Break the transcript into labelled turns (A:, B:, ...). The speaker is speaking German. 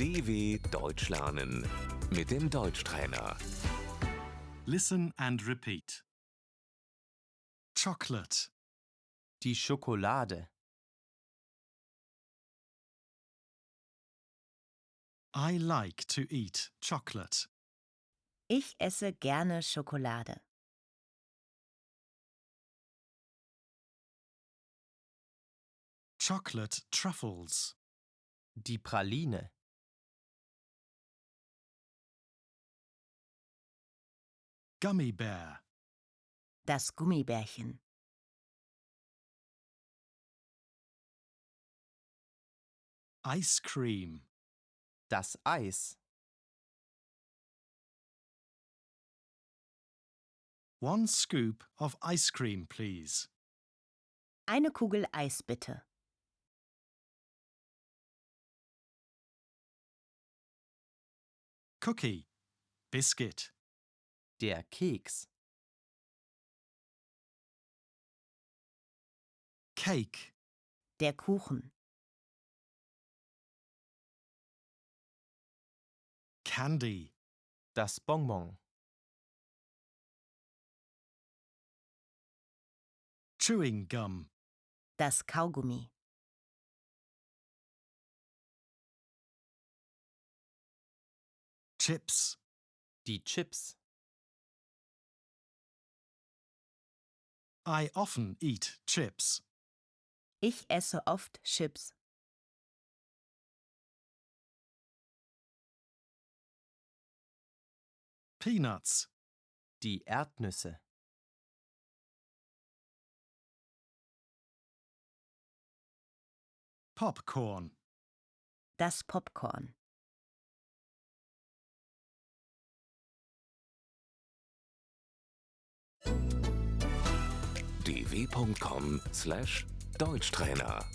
A: DW Deutsch lernen mit dem Deutschtrainer.
B: Listen and repeat. Chocolate,
C: Die Schokolade.
B: I like to eat chocolate.
D: Ich esse gerne Schokolade.
B: Chocolate truffles,
C: Die Praline.
B: gummy bear,
D: Das Gummibärchen.
B: ice cream,
C: Das Eis.
B: one scoop of ice cream please.
D: Eine Kugel Eis bitte.
B: Cookie, biscuit,
C: Der Keks.
B: cake,
D: Der Kuchen.
B: candy,
C: Das Bonbon.
B: chewing gum,
D: Das Kaugummi.
B: chips,
C: Die Chips.
B: I often eat chips.
D: Ich esse oft Chips.
B: Peanuts,
C: Die Erdnüsse.
B: popcorn,
D: Das Popcorn.
A: dw.com/Deutschtrainer